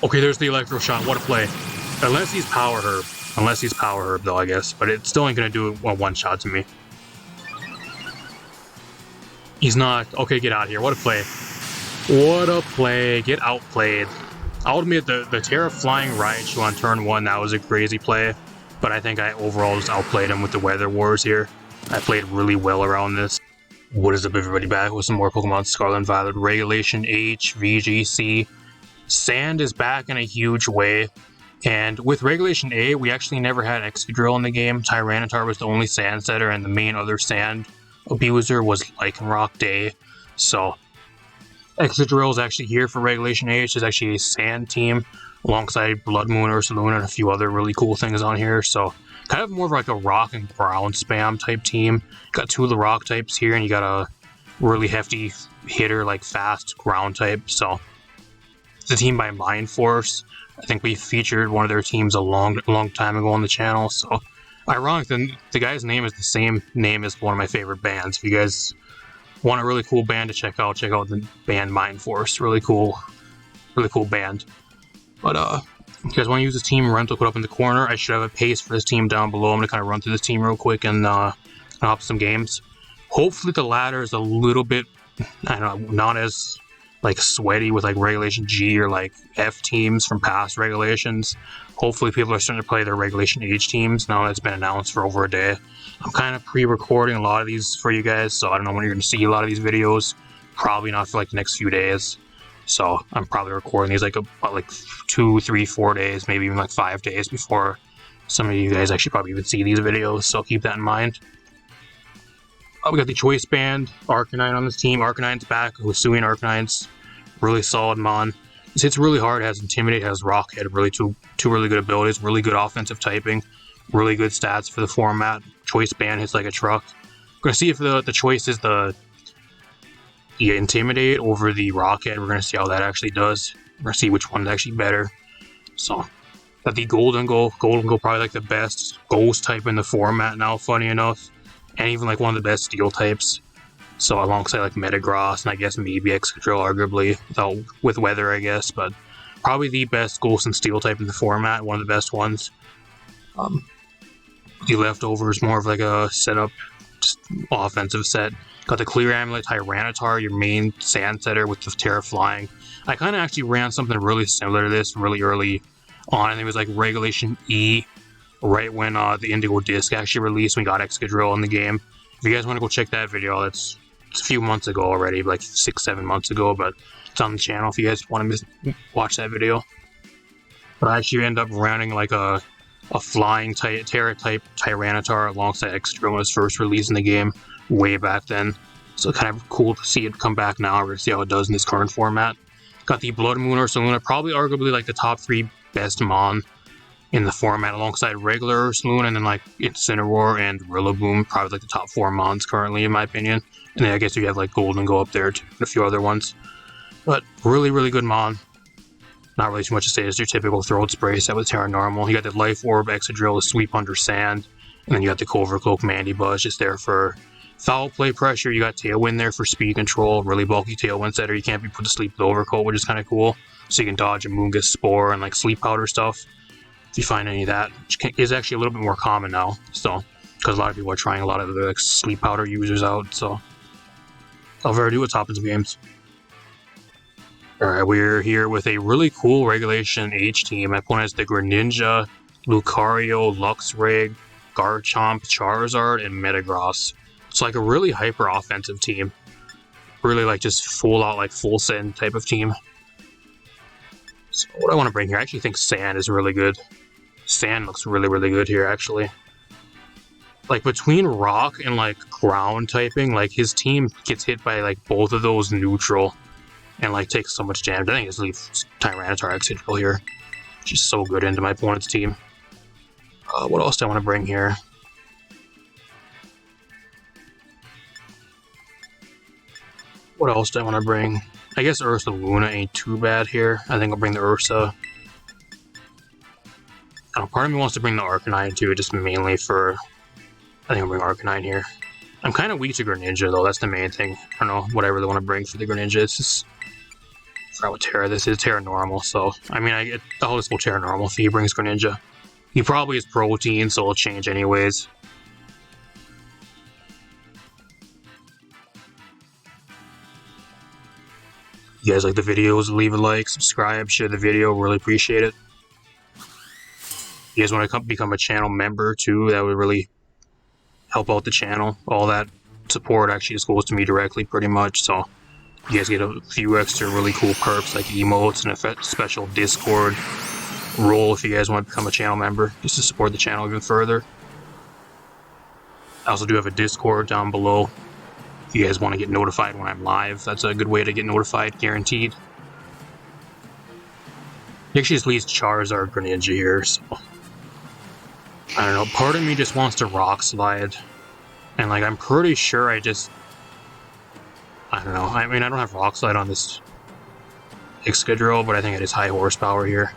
Okay, there's the Electro Shot. What a play. Unless he's Power Herb. Unless he's Power Herb, though, I guess. But it still ain't gonna do a one-shot to me. He's not. Okay, get out of here. What a play. What a play. Get outplayed. I'll admit the Terra flying Raichu on turn 1, that was a crazy play. But I think I overall just outplayed him with the Weather Wars here. I played really well around this. What is up, everybody? Back with some more Pokemon Scarlet and Violet. Regulation H, VGC. Sand is back in a huge way. And with Regulation A, we actually never had Excadrill in the game. TYRANITAR was the only Sand setter, and the main other Sand abuser was Lycanroc Day. So Excadrill is actually here for Regulation H. It's actually a Sand team alongside Blood Moon, Ursaluna, and a few other really cool things on here. So kind of more of like a rock and ground spam type team. Got two of the rock types here, and you got a really hefty hitter, like fast ground type. So it's a team by Mind Force. I think we featured one of their teams a long time ago on the channel. So ironic, the guy's name is the same name as one of my favorite bands. If you guys want a really cool band to check out the band Mind Force. Really cool band. But if you guys want to use this team rental code up in the corner, I should have a pace for this team down below. I'm going to kind of run through this team real quick and hop some games. Hopefully the ladder is a little bit, I don't know, not as like sweaty with like Regulation G or like F teams from past regulations. Hopefully people are starting to play their Regulation H teams now that it's been announced for over a day. I'm kind of pre-recording a lot of these for you guys, so I don't know when you're going to see a lot of these videos. Probably not for like the next few days. So I'm probably recording these like about like 2, 3, 4 days, maybe even like 5 days before some of you guys actually probably even see these videos, so keep that in mind. We got the Choice Band, Arcanine on this team. Arcanine's back, Hisuian Arcanine's really solid mon. This hits really hard, has Intimidate, has Rock Head, really two really good abilities, really good offensive typing, really good stats for the format. Choice Band hits like a truck. We're gonna see if the choice is the Intimidate over the Rock Head. We're gonna see how that actually does. We're gonna see which one's actually better. So got the Golden Goal. Golden Goal probably like the best Ghost type in the format now, funny enough. And even like one of the best Steel types. So alongside like Metagross and I guess maybe Excadrill arguably, with Weather I guess, but probably the best Ghost and Steel type in the format, one of the best ones. The leftovers more of like a setup, just offensive set. Got the Clear Amulet, Tyranitar, your main Sand setter with the Terra Flying. I kind of actually ran something really similar to this really early on, and it was like Regulation E, right when the Indigo Disc actually released. We got Excadrill in the game. If you guys want to go check that video, it's a few months ago already, like 6-7 months ago, but it's on the channel if you guys want to watch that video. But I actually end up running like a flying Terra type Tyranitar alongside Excadrill when it was first released in the game way back then. So kind of cool to see it come back now. We're going to see how it does in this current format. Got the Blood Moon Ursaluna, probably arguably like the top 3 best mon in the format alongside regular Ursaluna, and then like Incineroar and Rillaboom, probably like the top 4 mons currently in my opinion. And then I guess you have like Golden Go up there too, and a few other ones. But really good mon. Not really too much to say, it's your typical Throat Spray set with Terra Normal. You got the Life Orb, Excadrill, Sweep Under Sand, and then you got the Covert Cloak, Mandibuzz just there for foul play pressure. You got Tailwind there for speed control, really bulky Tailwind setter. You can't be put to sleep with Overcoat, which is kind of cool. So you can dodge a Moongus Spore and like Sleep Powder stuff. If you find any of that, which is actually a little bit more common now, so because a lot of people are trying a lot of the like, Sleep Powder users out. So without further ado, let's hop into games. Alright, we're here with a really cool Regulation H team. My opponent is the Greninja, Lucario, Luxray, Garchomp, Charizard, and Metagross. It's like a really hyper offensive team. Really like just full out like full send type of team. So what I want to bring here, I actually think Sand is really good. Sand looks really good here actually. Like between rock and like ground typing, like his team gets hit by like both of those neutral and like takes so much damage. I think it's leave Tyranitar Excadrill here. Just so good into my opponent's team. What else do I want to bring here? What else do I want to bring? I guess Ursaluna ain't too bad here. I think I'll bring the Ursa. Part of me wants to bring the Arcanine too, just mainly for... I think I'll bring Arcanine here. I'm kind of weak to Greninja though, that's the main thing. I don't know what I really want to bring for the Greninja. It's just forgot what Terra this is. Terra normal. So I mean, I'll just go Terra normal if he brings Greninja. He probably is protein, so it'll change anyways. If you guys like the videos, leave a like, subscribe, share the video, really appreciate it. If you guys want to become a channel member too, that would really help out the channel. All that support actually just goes to me directly pretty much, so you guys get a few extra really cool perks like emotes and a special Discord role if you guys want to become a channel member, just to support the channel even further. I also do have a Discord down below. If you guys want to get notified when I'm live, that's a good way to get notified, guaranteed. He actually just leaves Charizard Greninja here, so I don't know, part of me just wants to Rock Slide. And like, I'm pretty sure I don't know, I mean, I don't have Rock Slide on this Excadrill, but I think it is high horsepower here.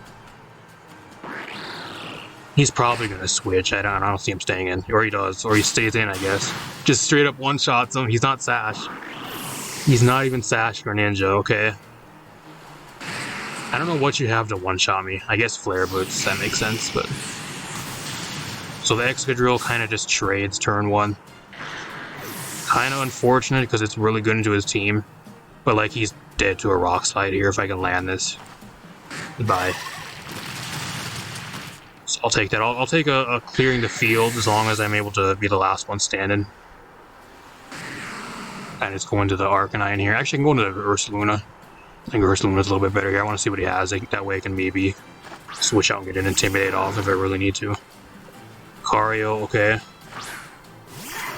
He's probably going to switch. I don't see him staying in. Or he does. Or he stays in, I guess. Just straight up one-shots him. He's not Sash. He's not even Sash Greninja, okay? I don't know what you have to one-shot me. I guess Flare Boots, that makes sense, but... So the Excadrill kind of just trades turn one. Kind of unfortunate, because it's really good into his team. But, like, he's dead to a Rock Slide here if I can land this. Goodbye. So I'll take that. I'll take a clearing the field as long as I'm able to be the last one standing. And just go into the Arcanine here. Actually, I can go into the Ursaluna. I think Ursaluna's a little bit better here. I want to see what he has. That way I can maybe switch out and get an Intimidate off if I really need to. Cario, okay.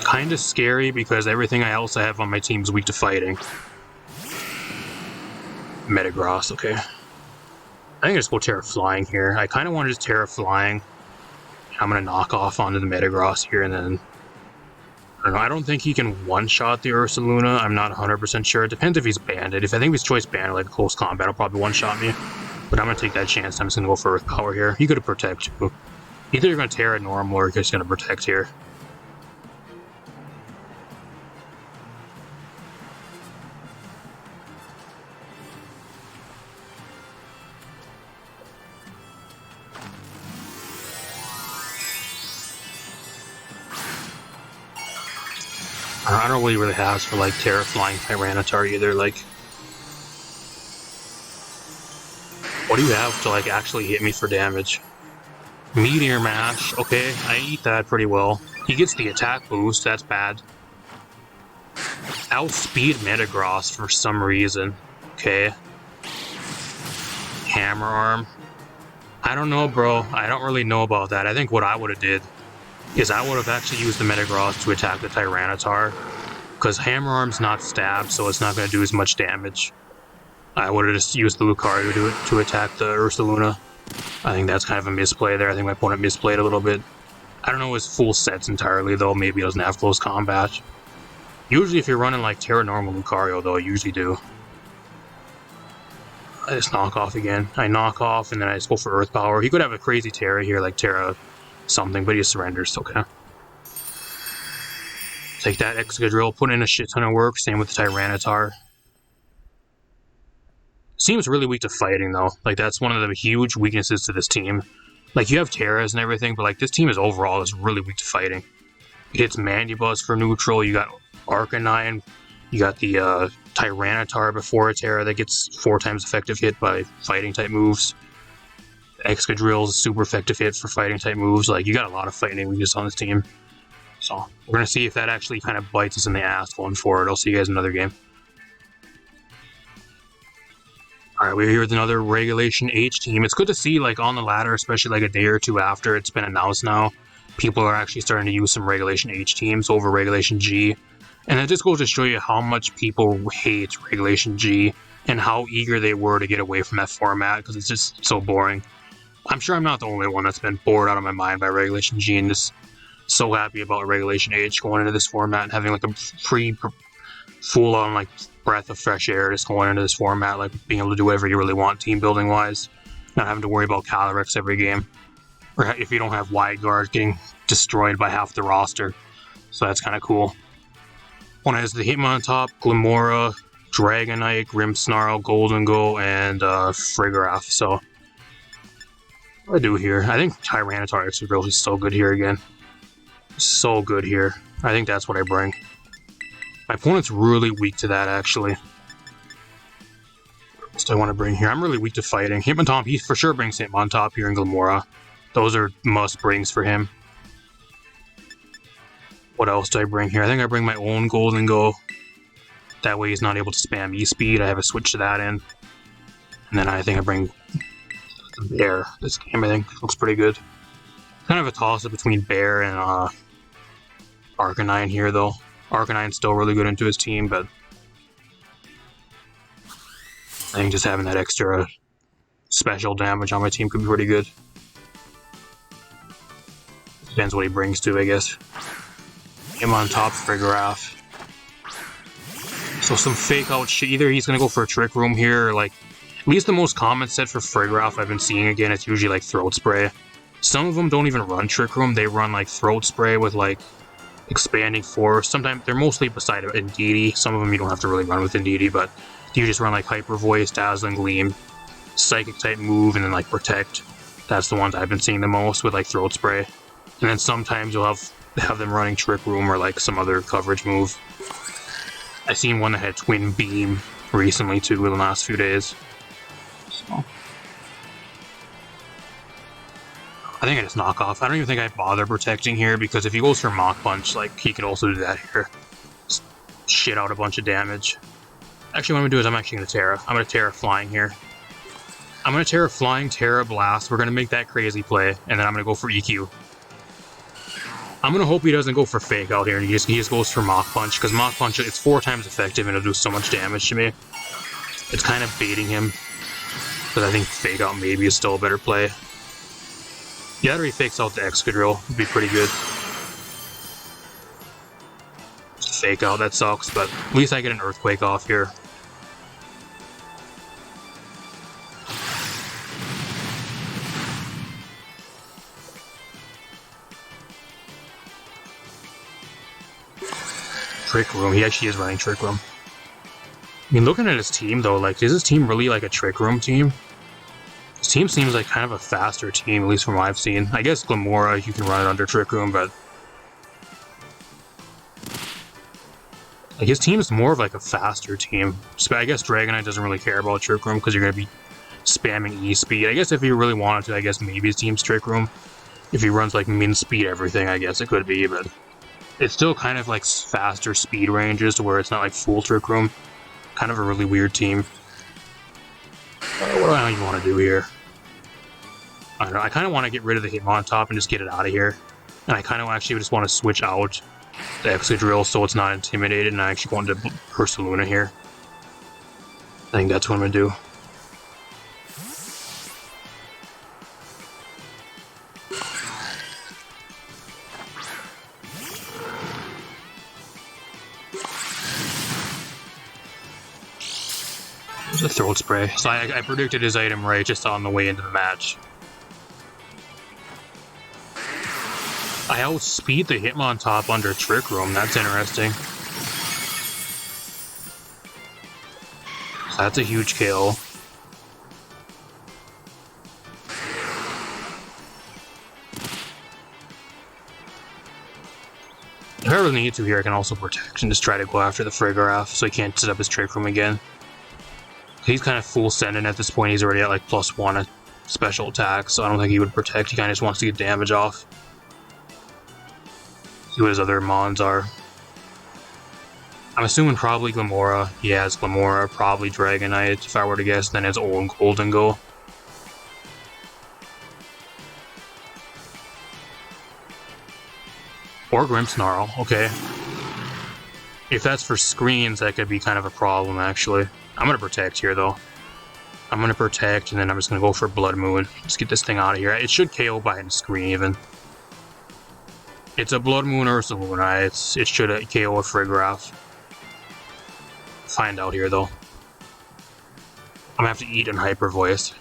Kind of scary because everything else I have on my team is weak to fighting. Metagross, okay. I think I just go Terra Flying here. I kind of want to just Terra Flying. I'm going to knock off onto the Metagross here, and then... I don't know, I don't think he can one-shot the Ursaluna. I'm not 100% sure. It depends if he's banded. If I think he's choice banded, like close combat, he'll probably one-shot me. But I'm going to take that chance. I'm just going to go for Earth Power here. He could have Protect, too. Either you're going to Terra normal, or you're just going to Protect here. I don't really have for like Terra Flying Tyranitar either. Like, what do you have to like actually hit me for damage? Meteor Mash, okay, I eat that pretty well. He gets the attack boost, that's bad. Outspeed Metagross for some reason, okay. Hammer Arm. I don't know, bro. I don't really know about that. I think what I would have did is I would have actually used the Metagross to attack the Tyranitar, because Hammer Arm's not stabbed, so it's not going to do as much damage. I would have just used the Lucario to attack the Ursaluna. I think that's kind of a misplay there. I think my opponent misplayed a little bit. I don't know his full sets entirely, though. Maybe he doesn't have close combat. Usually if you're running like Terra Normal Lucario, though, I usually do. I just knock off again. I knock off, and then I just go for Earth Power. He could have a crazy Terra here, like Terra something, but he surrenders, okay. Take that Excadrill, put in a shit ton of work, same with the Tyranitar. Seems really weak to fighting, though. Like, that's one of the huge weaknesses to this team. Like, you have Terras and everything, but, like, this team is overall is really weak to fighting. It hits Mandibuzz for neutral, you got Arcanine, you got the Tyranitar before a Terra that gets 4 times effective hit by fighting-type moves. Excadrill is a super effective hit for fighting-type moves. Like, you got a lot of fighting weakness on this team. So, we're going to see if that actually kind of bites us in the ass going forward. I'll see you guys in another game. Alright, we're here with another Regulation H team. It's good to see, like, on the ladder, especially like a day or two after it's been announced now, people are actually starting to use some Regulation H teams over Regulation G. And it just goes to show you how much people hate Regulation G and how eager they were to get away from that format, because it's just so boring. I'm sure I'm not the only one that's been bored out of my mind by Regulation G and just so happy about Regulation H going into this format and having like a free, full-on like breath of fresh air just going into this format, like being able to do whatever you really want team building wise, not having to worry about Calyrex every game, or if you don't have Wide Guard getting destroyed by half the roster. So that's kind of cool. One has the Hitmontop, Glimmora, Dragonite, Grimmsnarl, Golden Go, and Frigoraph. So what do I do here? I think Tyranitar is really so good here again. So good here. I think that's what I bring. My opponent's really weak to that, actually. What else do I want to bring here? I'm really weak to fighting. Hitmontop, he for sure brings Hitmontop here in Glamora. Those are must-brings for him. What else do I bring here? I think I bring my own Golden Go. That way he's not able to spam E-Speed. I have a switch to that in. And then I think I bring Bear this game, I think. Looks pretty good. Kind of a toss-up between Bear and Arcanine here, though. Arcanine's still really good into his team, but I think just having that extra special damage on my team could be pretty good. Depends what he brings to, I guess. Him on top, Frigoraph. So some fake out shit. Either he's gonna go for a Trick Room here, or like, at least the most common set for Frigoraph I've been seeing again, it's usually like Throat Spray. Some of them don't even run Trick Room, they run like Throat Spray with like Expanding Force. Sometimes they're mostly beside Indeedee. Some of them you don't have to really run with Indeedee, but you just run like Hyper Voice, Dazzling Gleam, Psychic type move, and then like Protect. That's the ones I've been seeing the most with like Throat Spray. And then sometimes you'll have them running Trick Room or like some other coverage move. I seen one that had Twin Beam recently too in the last few days. So I think I just knock off. I don't even think I bother protecting here because if he goes for Mach Punch, like he can also do that here. Just shit out a bunch of damage. Actually, what I'm gonna do is I'm actually gonna Terra. I'm gonna Terra Flying here. I'm gonna Terra Flying, Terra Blast. We're gonna make that crazy play, and then I'm gonna go for EQ. I'm gonna hope he doesn't go for Fake Out here, and he just goes for Mach Punch, because Mach Punch, it's 4 times effective, and it'll do so much damage to me. It's kind of baiting him, because I think Fake Out maybe is still a better play. Yeah, that already fakes out the Excadrill. Would be pretty good. Fake Out, that sucks, but at least I get an Earthquake off here. Trick Room. He actually is running Trick Room. I mean, looking at his team, though, like, is his team really like a Trick Room team? His team seems like kind of a faster team, at least from what I've seen. I guess Glamora, you can run it under Trick Room, but like, his team is more of like a faster team. I guess Dragonite doesn't really care about Trick Room because you're going to be spamming E-Speed. I guess if he really wanted to, I guess maybe his team's Trick Room. If he runs like Min Speed everything, I guess it could be, but it's still kind of like faster speed ranges to where it's not like full Trick Room. Kind of a really weird team. What do I even want to do here? I don't know. I kind of want to get rid of the Hitmontop and just get it out of here. And I kind of actually just want to switch out the Excadrill so it's not intimidated, and I actually want to Ursaluna here. I think that's what I'm going to do. There's a Throat Spray. So I predicted his item right just on the way into the match. I outspeed the Hitmontop under Trick Room. That's interesting. So that's a huge kill. If I really need to here, I can also protect and just try to go after the Frigoraph so he can't set up his Trick Room again. He's kind of full sending at this point. He's already at like +1 special attack, so I don't think he would protect. He kind of just wants to get damage off. See what his other mons are. I'm assuming probably Glamora. He has Glamora, probably Dragonite, if I were to guess, then his old Golden Go. Or Grimmsnarl, okay. If that's for screens, that could be kind of a problem, actually. I'm going to protect here, though. I'm going to protect, and then I'm just going to go for Blood Moon. Just get this thing out of here. It should KO behind the screen, even. It's a Blood Moon Ursaluna. It should KO a Frigoraph. Find out here, though. I'm going to have to eat in Hyper Voice.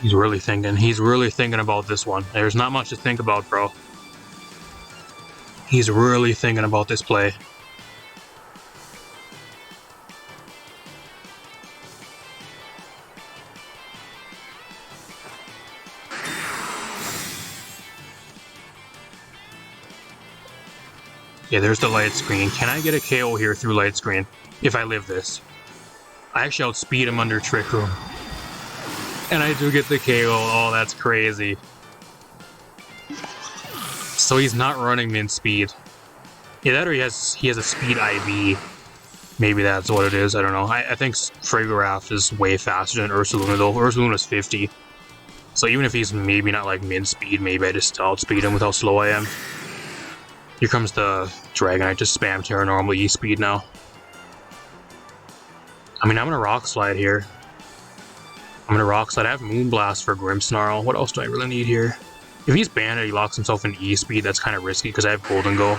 He's really thinking. He's really thinking about this one. There's not much to think about, bro. He's really thinking about this play. Yeah, there's the light screen. Can I get a KO here through light screen if I live this? I actually outspeed him under Trick Room. And I do get the KO. Oh, that's crazy. So he's not running min speed. Yeah, that or he has a speed IV. Maybe that's what it is. I don't know. I think Frigoraph is way faster than Ursaluna though. Ursaluna's 50. So even if he's maybe not like min speed, maybe I just outspeed him with how slow I am. Here comes the Dragonite, just spam Terra normal E speed now. I mean, I'm gonna Rock Slide here. I'm gonna Rock Slide. I have Moonblast for Grimmsnarl. What else do I really need here? If he's banded, he locks himself in E speed. That's kind of risky because I have Golden Go.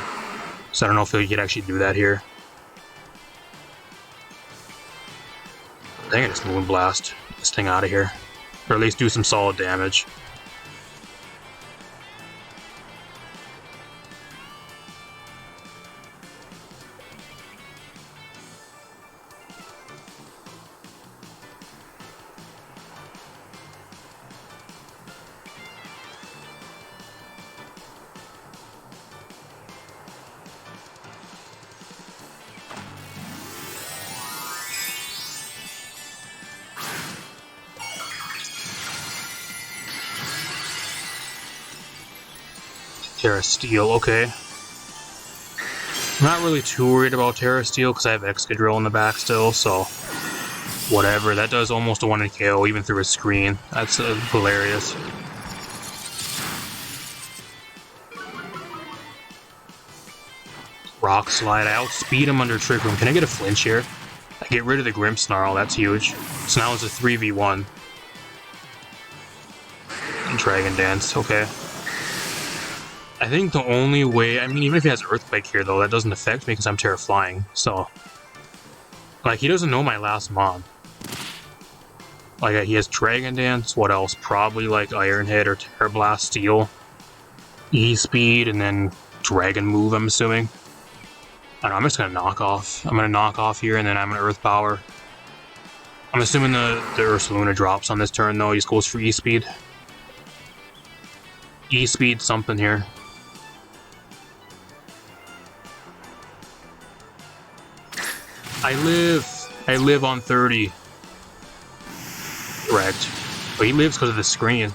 So I don't know if he could actually do that here. I think I just Moonblast this thing out of here. Or at least do some solid damage. Terra Steel, okay. I'm not really too worried about Terra Steel because I have Excadrill in the back still, so whatever. That does almost a 1-hit KO even through a screen. That's hilarious. Rock Slide. I outspeed him under Trick Room. Can I get a flinch here? I get rid of the Grimmsnarl. That's huge. So now it's a 3v1. And Dragon Dance. Okay. I think the only way... I mean, even if he has Earthquake here, though, that doesn't affect me because I'm Terra Flying. So... like, he doesn't know my last mod. Like, he has Dragon Dance. What else? Probably, like, Iron Head or Terra Blast Steel. E-Speed, and then Dragon Move, I'm assuming. I don't know, I'm just gonna knock off. I'm gonna knock off here, and then I'm gonna Earth Power. I'm assuming the Ursaluna drops on this turn, though. He just goes for E-Speed. E-Speed something here. I live on 30. Correct. But he lives because of the screen.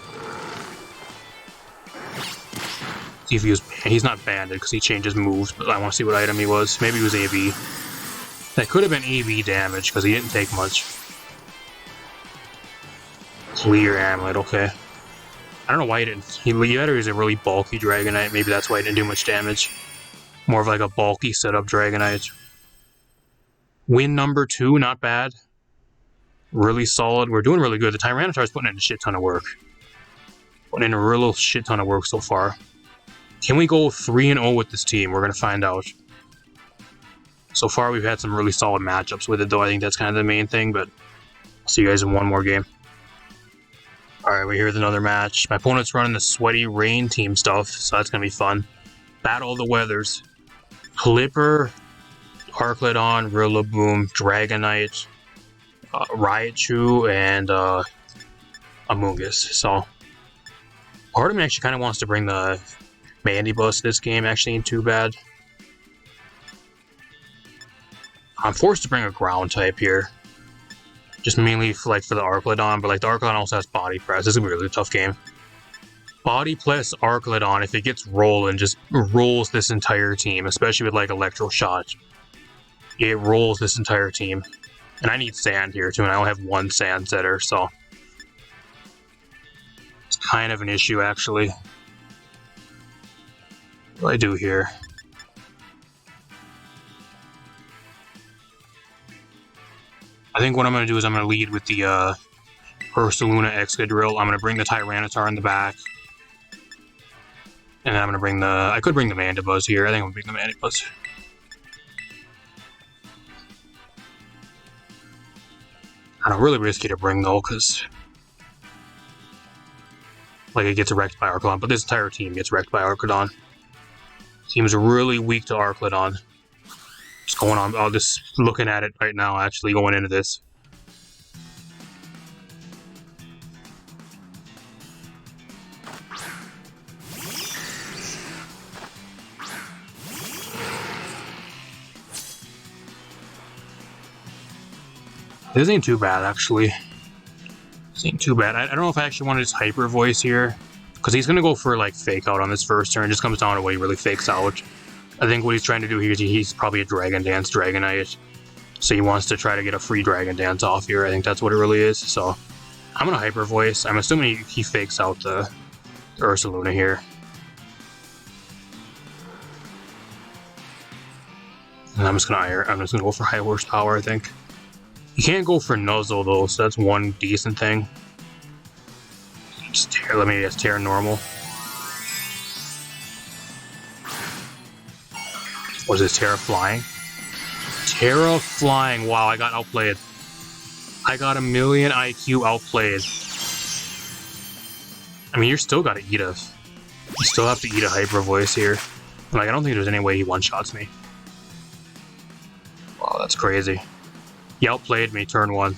See if he's not banded because he changes moves, but I want to see what item he was. Maybe he was AV. That could have been AV damage because he didn't take much. Clear Amulet, okay. I don't know why he didn't. He either was a really bulky Dragonite, maybe that's why he didn't do much damage. More of like a bulky setup Dragonite. Win number 2, not bad. Really solid. We're doing really good. The Tyranitar's putting in a shit ton of work. Putting in a real shit ton of work so far. Can we go 3-0 with this team? We're going to find out. So far, we've had some really solid matchups with it, though. I think that's kind of the main thing, but I'll see you guys in one more game. Alright, here's another match. My opponent's running the Sweaty Rain team stuff, so that's going to be fun. Battle of the Weathers. Clipper, Arclodon, Rillaboom, Dragonite, Raichu, and Amoonguss. So, part of me actually kind of wants to bring the Mandibus this game. Actually ain't too bad. I'm forced to bring a ground type here. Just mainly for the Arclodon, but like the Arclodon also has Body Press. This is gonna be a really tough game. Body Press Arclodon, if it gets rolling, just rolls this entire team, especially with like Electro Shot. It rolls this entire team. And I need sand here too, and I only have one sand setter, so it's kind of an issue actually. What do I do here? I think what I'm going to do is I'm going to lead with the Ursaluna Excadrill. I'm going to bring the Tyranitar in the back. And then I'm going to bring the... I could bring the Mandibuzz here. I think I'm going to bring the Mandibuzz. I don't really risky to bring though, because Like, it gets wrecked by Arclodon, but this entire team gets wrecked by Arclodon. Seems really weak to Arclodon. Just going on, just looking at it right now, actually, going into this. This ain't too bad, actually. This ain't too bad. I don't know if I actually want to just hyper voice here, because he's going to go for, like, fake out on this first turn. It just comes down to what he really fakes out. I think what he's trying to do here is he's probably a Dragon Dance Dragonite. So he wants to try to get a free Dragon Dance off here. I think that's what it really is. So I'm going to hyper voice. I'm assuming he fakes out the Ursaluna here. And I'm just gonna go for high horsepower, I think. You can't go for Nuzzle though, so that's one decent thing. Just tear, let me just tear normal. Was this Terra Flying? Terra Flying, wow, I got outplayed. I got a million IQ outplayed. I mean, you're still gotta eat a... You still have to eat a hyper voice here. Like, I don't think there's any way he one-shots me. Wow, that's crazy. He outplayed me turn one.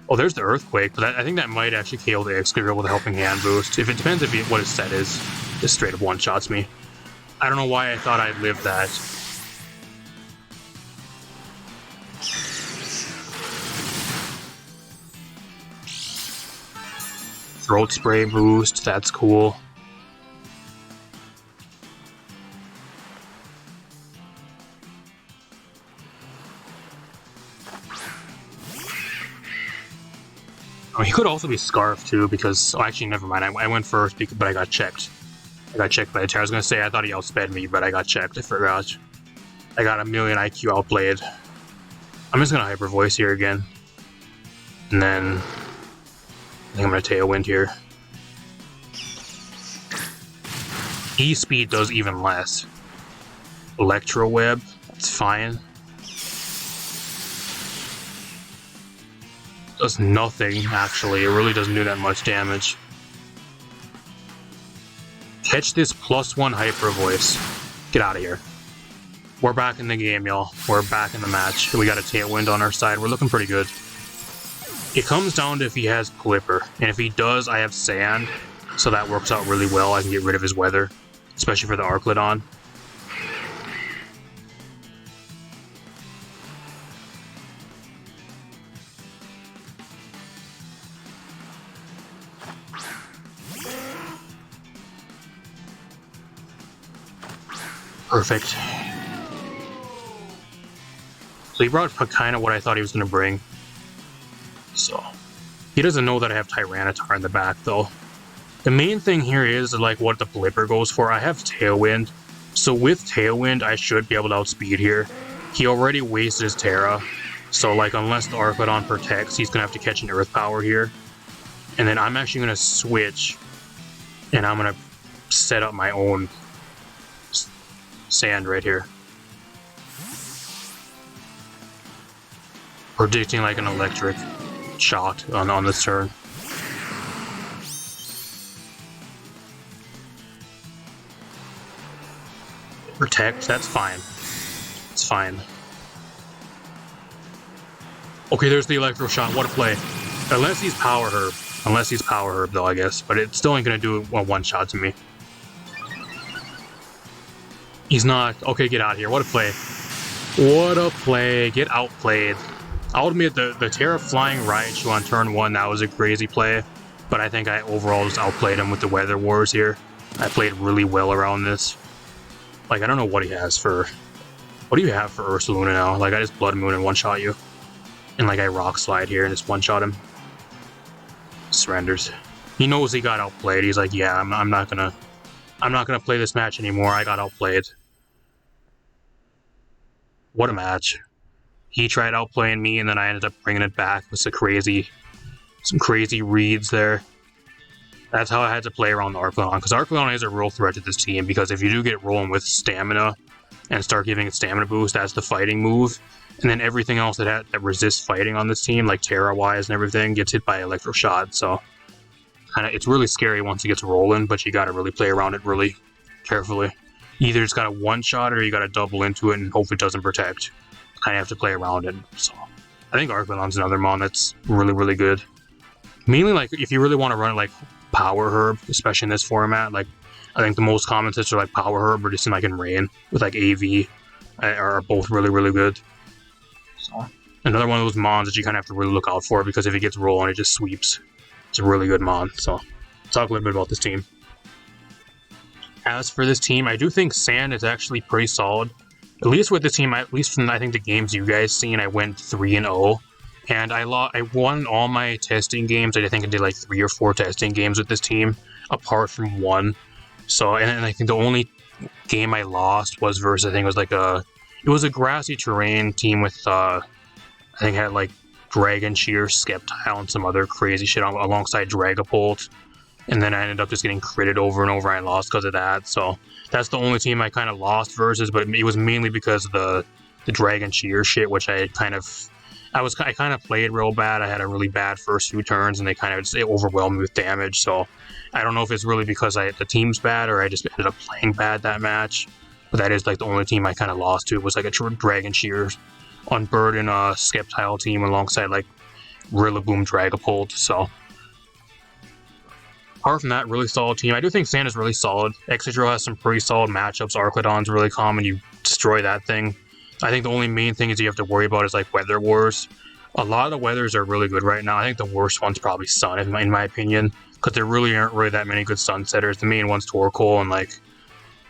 Oh, there's the Earthquake, but I think that might actually KO the Excadrill with a Helping Hand boost. If it depends what his set is. Just straight up one-shots me. I don't know why I thought I'd live that. Throat Spray boost, that's cool. Oh, he could also be Scarf too, because... Oh, actually, never mind. I went first, but I got checked. I got checked by the Terra. I was going to say I thought he outsped me, but I got checked. I forgot. I got a million IQ outplayed. I'm just going to Hyper Voice here again. And then... I think I'm going to Tailwind here. E-Speed does even less. Electro Web, that's fine. Does nothing, actually. It really doesn't do that much damage. Catch this +1 Hyper Voice. Get out of here. We're back in the game, y'all. We're back in the match. We got a Tailwind on our side. We're looking pretty good. It comes down to if he has Clipper. And if he does, I have Sand. So that works out really well. I can get rid of his weather. Especially for the Arclodon. Perfect. So he brought kind of what I thought he was going to bring. So, he doesn't know that I have Tyranitar in the back, though. The main thing here is, like, what the Blipper goes for. I have Tailwind. So with Tailwind, I should be able to outspeed here. He already wasted his Terra. So, like, unless the Arclodon protects, he's going to have to catch an Earth Power here. And then I'm actually going to switch. And I'm going to set up my own Sand right here. Predicting like an electric shot on this turn. Protect, that's fine. It's fine. Okay, there's the Electro Shot, what a play. Unless he's Power Herb. Unless he's Power Herb though, I guess. But it still ain't gonna do a one-shot to me. He's not. Okay, get out of here. What a play. What a play. Get outplayed. I'll admit the Terra Flying Raichu on turn 1, that was a crazy play. But I think I overall just outplayed him with the Weather Wars here. I played really well around this. Like, I don't know what he has for... What do you have for Ursaluna now? Like, I just Blood Moon and one-shot you. And, like, I Rock Slide here and just one-shot him. Surrenders. He knows he got outplayed. He's like, yeah, I'm not gonna play this match anymore. I got outplayed. What a match. He tried outplaying me, and then I ended up bringing it back with some crazy reads there. That's how I had to play around the Arclodon, because Arclodon is a real threat to this team, because if you do get rolling with Stamina and start giving it Stamina boost, that's the fighting move. And then everything else that resists fighting on this team, like Terra-wise and everything, gets hit by Electro Shot, so... it's really scary once it gets rolling, but you got to really play around it really carefully. You either just got to one-shot it or you got to double into it and hope it doesn't protect. Kind of have to play around it. So I think Archelon's another mon that's really, really good. Mainly, like, if you really want to run it like Power Herb, especially in this format, like, I think the most common sets are like Power Herb or just in like in Rain with like AV are both really, really good. So another one of those mons that you kind of have to really look out for because if it gets rolling, it just sweeps. It's a really good mon. So talk a little bit about this team. As for this team, I do think Sand is actually pretty solid. At least with this team, at least from I think the games you guys seen, I went 3-0. And I won all my testing games. I think I did like 3 or 4 testing games with this team, apart from one. So, and I think the only game I lost was versus, I think it was like it was a grassy terrain team with, I think it had like Dragon Shear, Skeptile, and some other crazy shit alongside Dragapult. And then I ended up just getting critted over and over. I lost because of that. So that's the only team I kind of lost versus, but it was mainly because of the Dragon Shear shit, which I kind of played real bad. I had a really bad first few turns, and they kind of just overwhelmed me with damage. So I don't know if it's really because the team's bad or I just ended up playing bad that match. But that is like the only team I kind of lost to. It was like a Dragon Shear Unburden Skeptile team alongside like Rillaboom Dragapult. So apart from that, really solid team. I do think Sand is really solid. Excadrill has some pretty solid matchups. Archlodon's really common. You destroy that thing. I think the only main thing is you have to worry about is like Weather Wars. A lot of the weathers are really good right now. I think the worst one's probably Sun, in my opinion, because there really aren't really that many good Sun setters. The main one's Torkoal, and like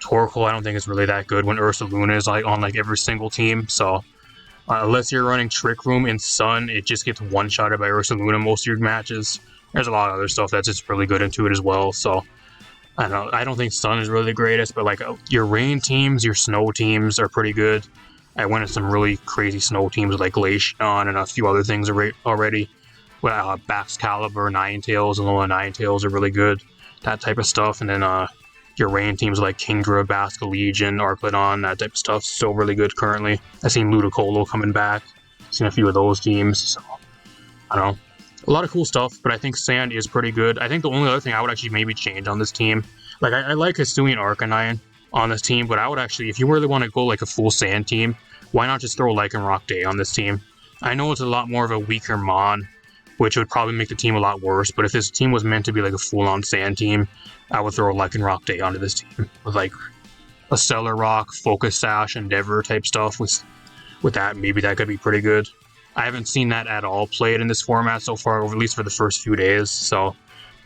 Torkoal I don't think is really that good when Ursaluna is like on like every single team. So unless you're running Trick Room in Sun, it just gets one-shotted by Ursaluna most of your matches. There's a lot of other stuff that's just really good into it as well. So I don't know. I don't think Sun is really the greatest, but like your Rain teams, your Snow teams are pretty good. I went in some really crazy Snow teams with like Glaceon and a few other things already. Baxcalibur, Ninetales, and Alola Ninetales are really good. That type of stuff. And then your Rain teams like Kingdra, Basculegion, Archlodon, that type of stuff. Still really good currently. I've seen Ludicolo coming back. Seen a few of those teams. So I don't know. A lot of cool stuff, but I think Sand is pretty good. I think the only other thing I would actually maybe change on this team, like I like Hisuian Arcanine on this team, but I would actually, if you really want to go like a full Sand team, why not just throw Lycanroc Day on this team? I know it's a lot more of a weaker mon, which would probably make the team a lot worse, but if this team was meant to be like a full-on Sand team, I would throw Lycanroc Day onto this team with like a Stellar Rock, Focus Sash, Endeavor type stuff. With that, maybe that could be pretty good. I haven't seen that at all played in this format so far, or at least for the first few days, so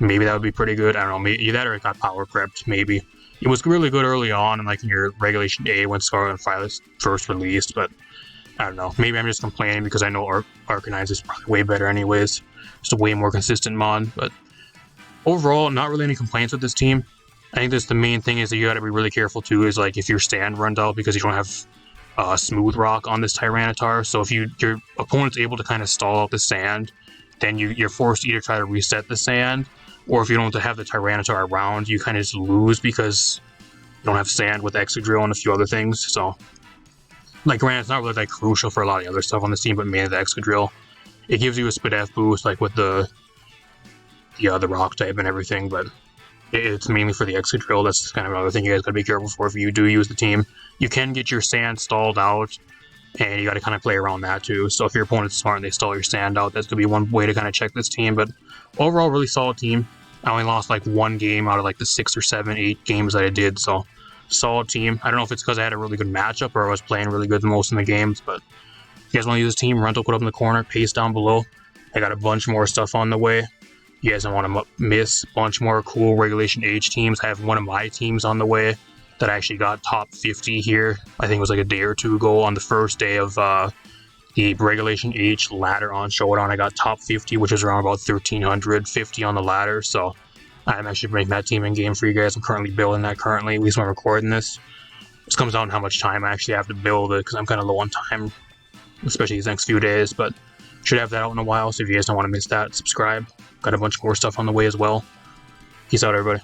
maybe that would be pretty good. I don't know, maybe that or it got power crept, maybe. It was really good early on, and like in your Regulation A when Scarlet and Violet first released, but I don't know. Maybe I'm just complaining because I know Arcanine is probably way better anyways. Just a way more consistent mon, but overall, not really any complaints with this team. I think that's the main thing is that you got to be really careful too, is like if your stand runs out because you don't have Smooth Rock on this Tyranitar, so if your opponent's able to kind of stall out the sand, then you're forced to either try to reset the sand, or if you don't have the Tyranitar around, you kind of just lose because you don't have sand with Excadrill and a few other things. So, like, granted, it's not really like crucial for a lot of the other stuff on this team, but mainly the Excadrill. It gives you a Spadef boost, like with the Rock type and everything, but it's mainly for the Excadrill. That's kind of another thing you guys gotta be careful for if you do use the team. You can get your sand stalled out, and you gotta kind of play around that too. So if your opponent's smart and they stall your sand out, that's gonna be one way to kind of check this team. But overall, really solid team. I only lost like one game out of like the 6 or 7, 8 games that I did, so solid team. I don't know if it's because I had a really good matchup or I was playing really good most in the games, but if you guys want to use this team, rental code up in the corner, paste down below. I got a bunch more stuff on the way. You guys don't want to miss a bunch more cool Regulation H teams. I have one of my teams on the way that I actually got top 50 here. I think it was like a day or two ago on the first day of the Regulation H ladder on Showdown. I got top 50, which is around about 1,350 on the ladder. So I'm actually bringing that team in game for you guys. I'm currently building that at least when I'm recording this. This comes down to how much time I actually have to build it because I'm kind of low on time, especially these next few days. But should have that out in a while. So if you guys don't want to miss that, subscribe. Got a bunch more stuff on the way as well. Peace out, everybody.